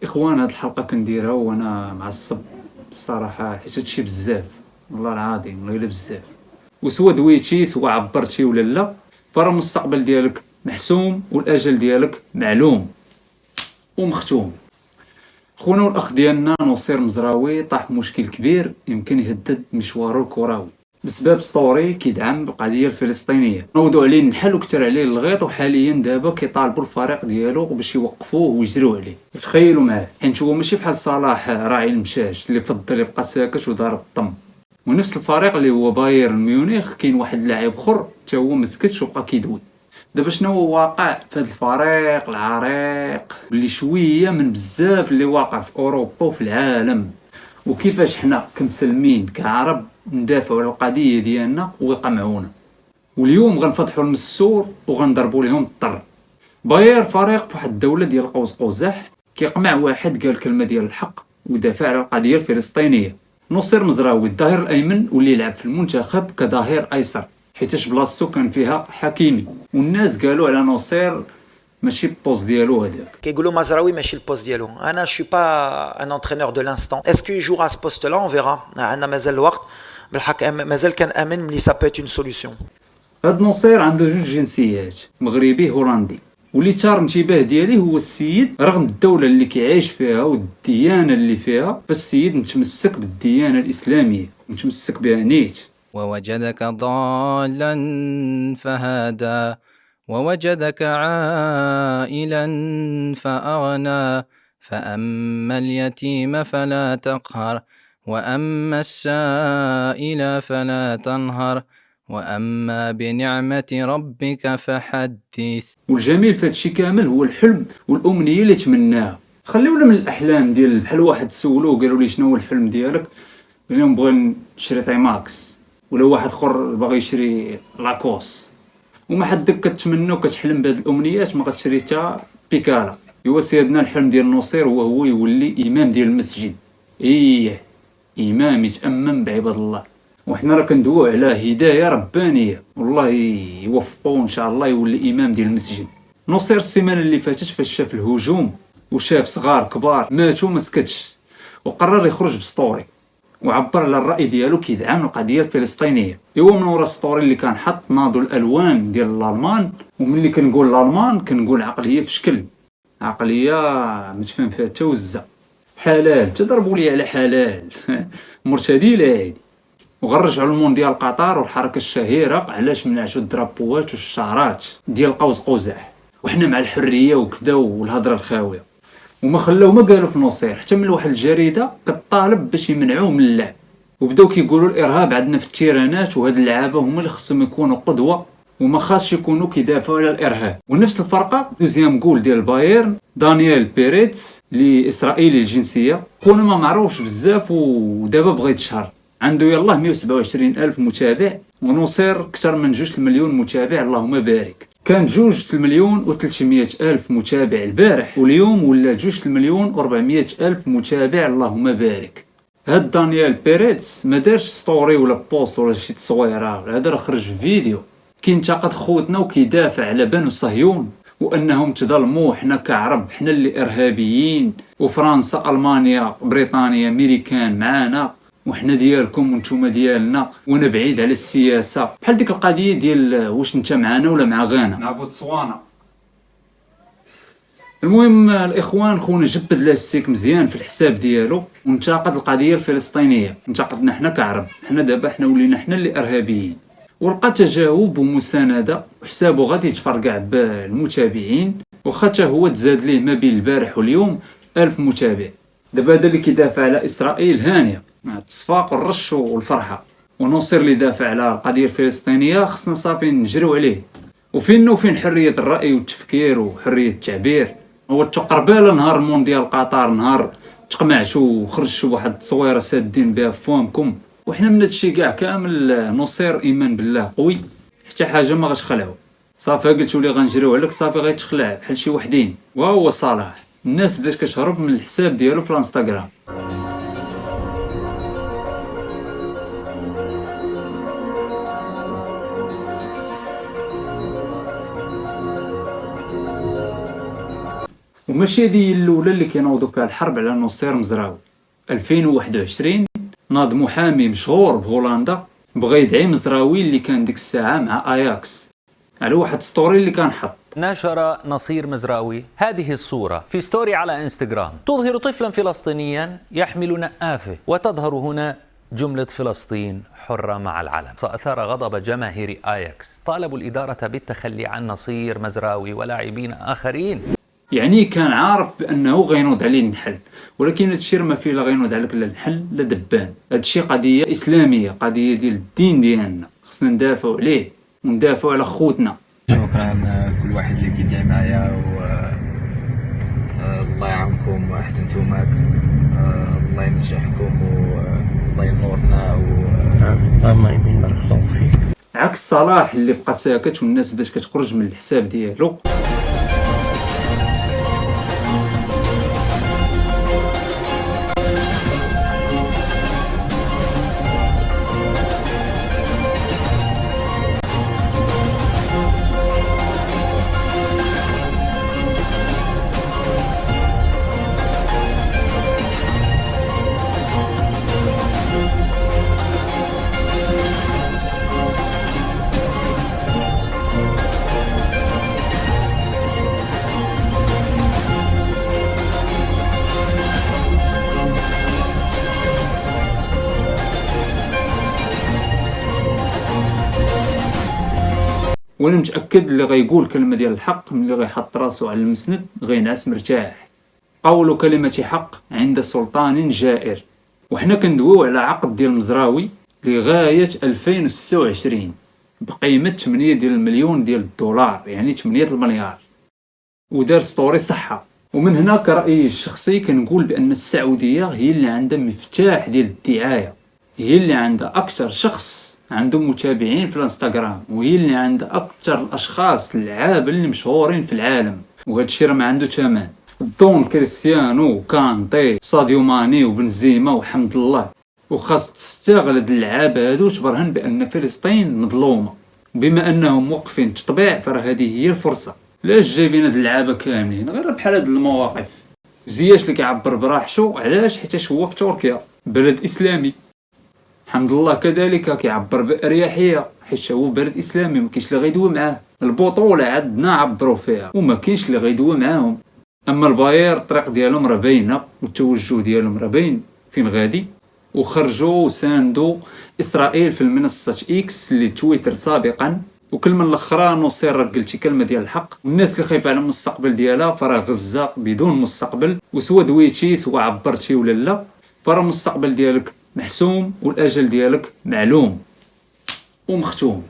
اخوان، هاد الحلقه كنديرها وانا معصب الصراحه، حيت هادشي بزاف. والله العظيم والله الا بزاف. وسوا دويتي سوا عبرتي ولا لا، فراه المستقبل ديالك محسوم والاجل ديالك معلوم ومختوم. خونا والاخ ديالنا نصير مزراوي طاح في مشكل كبير يمكن يهدد مشواره الكروي بسبب ستوري كيدعم القضيه الفلسطينيه. نوضوا عليه النحل وكثر عليه الغيط، وحاليا دابا كيطالبوا الفريق ديالو باش يوقفوه ويجريو عليه. تخيلوا معاه، حيت هو ماشي بحال صلاح راعي المشاش اللي فضل يبقى ساكت ودار الطم. ونفس الفريق اللي هو بايرن ميونخ كاين واحد اللاعب اخر حتى هو مسكتش وبقى كيدوي. دابا شنو هو واقع في هذا الفريق العريق اللي شويه من بزاف اللي واقع في اوروبا وفي العالم، وكيفاش حنا كمسلمين كعرب ندافعوا على القضيه ديالنا ويقمعونا. واليوم غنفتحوا المسور وغنضربوا لهم الطر. باير فريق في واحد الدوله ديال قوس قزح كيقمع واحد قال كلمه ديال الحق ودافع على القضيه الفلسطينيه. نصير مزراوي الظهير الايمن واللي يلعب في المنتخب كظهير ايسر، حيتاش بلاصتو كان فيها حكيمي، والناس قالوا على نصير ماشي البوست ديالو هذاك. كيقولوا مزراوي ماشي البوست ديالو. انا شو با ان انترينور دو لانستون. اسكو يجور ا سو بوست لا؟ اون فيرا، عندنا مازال الوقت. بالحق مازال كان امن ملي سا بوت اون سوليوشن. هاد نصير عنده جوج جنسيات، مغربي هولندي. واللي ثار الانتباه ديالي هو السيد، رغم الدوله اللي كيعيش فيها والديانه اللي فيها، فالسيد متمسك بالديانه الاسلاميه، متمسك بها نيت. ووجدك ضالا فهدى ووجدك عائلا فأغنى فأما اليتيم فلا تقهر وأما السائل فلا تنهر وأما بنعمة ربك فحدث. والجميل في هادشي كامل هو الحلم والامنيه اللي تمناها. خليونا من الاحلام ديال بحال واحد سولوه قالوا لي شنو هو الحلم ديالك، قال لهم بغي نشري تايماكس، ولا واحد اخر باغي يشري لاكوس. وما حدك كتمنى وكتحلم بهاد الامنيات ما غتشري حتى بيكالا. ايوا سيدنا، الحلم ديال نصير هو يولي امام ديال المسجد. ايه، امام يتامم بعباد الله. وحنا راه كندويو على هدايه ربانيه، والله يوفقو ان شاء الله يولي امام ديال المسجد. نصير السيمانه اللي فاتت فاش شاف الهجوم وشاف صغار كبار ماتوا ما سكتش، وقرر يخرج بسطوري وعبر على الراي ديالو كيدعم القضيه الفلسطينيه. ايوا من ورا السطوري اللي كان حط ناضوا الالوان ديال الالمان، وملي كنقول الالمان كنقول عقليه في شكل، عقليه ما تفهم فيها حتى وزه. حلال تضربوا لي على حلال مرتدي لا هادي. وغنرجعوا للمونديال قطر والحركه الشهيره علاش منعشوا الدرابوات والشعارات ديال قوس قزح، وحنا مع الحريه وكذا والهضره الخاويه. وما خلاو ما قالوا في نصير، حتى من واحد الجريده كطالب باش يمنعوه من اللعب، وبداو كيقولوا الارهاب عندنا في التيرانات، وهاد اللعابه هما اللي خصهم يكونوا قدوه وما خاصش يكونوا كيدافعوا على الارهاب. ونفس الفرقه دوزيام جول ديال بايرن دانيال بيريتس اللي اسرائيلي الجنسيه، خونا ما معروفش بزاف ودابا بغى يتشهر، عنده يلاه 127 الف متابع، ونصير اكثر من 2 مليون متابع اللهم بارك. كان 2 مليون و300 الف متابع البارح، واليوم ولا 2 مليون و400 الف متابع اللهم بارك. هاد دانيال بيريتس ما دارش ستوري ولا بوست ولا شي تصويره، هذا راه خرج فيديو كينتقد خوتنا وكيدافع على بنو صهيون وانهم تظلموا، حنا كعرب حنا اللي ارهابيين، وفرنسا المانيا بريطانيا امريكان معانا، وحنا ديالكم وانتم ديالنا، وانا بعيد على السياسه. بحال ديك القضيه ديال واش انت معانا ولا مع غانا، مع بوتسوانا. المهم الاخوان، خونا جبد لاستيك مزيان في الحساب ديالو وانتقد القضيه الفلسطينيه، انتقدنا حنا كعرب، حنا دابا حنا ولينا حنا اللي ارهابيين، ولقى تجاوب ومسانده، وحسابه غادي يتفرقع بالمتابعين، وخا هو تزاد ليه ما بين البارح واليوم 1000 متابع. دابا هذا اللي كيدافع على اسرائيل هانيه مع التصفاق والرش والفرحه، ونصير اللي دافع على القضيه الفلسطينيه خصنا صافي نجريو عليه. وفين حريه الراي والتفكير وحريه التعبير؟ هو تقربال نهار المونديال قطر، نهار تقمعتوا وخرجتوا بواحد التصويره سادين بها فمكم، وحنا من هادشي كاع كامل نصير ايمان بالله قوي، حتى حاجه ما غتخلعو. صافي قلتوا لي غنجريو عليك، صافي غيتخلع بحال شي وحدين. وهو صلاح الناس بدات كتهرب من الحساب ديالو في الانستغرام. ومن وماشي هذه الاولى اللي كينوضوا فيها الحرب على نصير مزراوي. 2021 ناض محامي مشهور بهولندا بغى يدعي مزراوي اللي كان ديك الساعه مع اياكس على واحد ستوري اللي كان حط. نشر نصير مزراوي هذه الصورة في ستوري على انستغرام تظهر طفلا فلسطينيا يحمل نآفه، وتظهر هنا جملة فلسطين حرة مع العلم. فأثار غضب جماهير آياكس، طالبوا الإدارة بالتخلي عن نصير مزراوي ولاعبين آخرين. يعني كان عارف بانه غينوض عليه النحل، ولكن هادشي ما فيه لا غينوض عليك لا النحل لا دبان. هادشي قضيه اسلاميه، قضيه ديال الدين ديالنا، خصنا ندافعوا عليه وندافعوا على خوتنا. شكرا كل واحد اللي كيدعي معايا، و الله يعاونكم حتى نتوما، الله ينجحكم والله ينورنا الله يمين بارك الله فيك. عكس صلاح اللي بقى ساكت والناس بدات كتخرج من الحساب ديالو. وانا متاكد اللي غيقول كلمه ديال الحق ملي غيحط راسو على المسند غينعس مرتاح. قول كلمه حق عند سلطان جائر. وحنا كندويو على عقد ديال مزراوي لغايه 2026 بقيمه 8 ديال المليون ديال الدولار، يعني 8 المليار، ودار ستوري صحه. ومن هنا كرأيي الشخصي كنقول بان السعوديه هي اللي عندها مفتاح ديال الدعايه، هي اللي عندها اكثر شخص عنده متابعين في الانستغرام، وهي اللي عندها اكثر الاشخاص اللعابه اللي مشهورين في العالم، وهذا الشيء راه ما عنده ثمن. دون كريستيانو كانتي ساديو ماني وبنزيما وحمد الله، وخاص تستغل هاد اللعابه هادو تبرهن بان فلسطين مظلومه. بما انهم موقفين تطبيع فراه هذه هي الفرصه. علاش جايبين هاد اللعابه كاملين؟ غير بحال هاد المواقف. زياش اللي كيعبر براحته، علاش؟ حيت هو في تركيا بلد اسلامي. حمد الله كذلك كيعبر بأريحية حيت هو بلد اسلامي، ما كاينش اللي غيدوي معاه. البطوله عندنا عبروا فيها وما كاينش اللي غيدوي معاهم. اما الباير الطريق ديالهم راه باينه والتوجه ديالهم راه باين فين غادي، وخرجوا وساندوا اسرائيل في المنصه اكس اللي تويتر سابقا. وكلمه الاخرى نصير قلتي كلمه ديال الحق، والناس اللي خايفه على المستقبل ديالها فراه غزه بدون مستقبل، وسوا دويتي سوا عبرتي ولا لا فراه المستقبل ديالك محسوم والاجل ديالك معلوم ومختوم.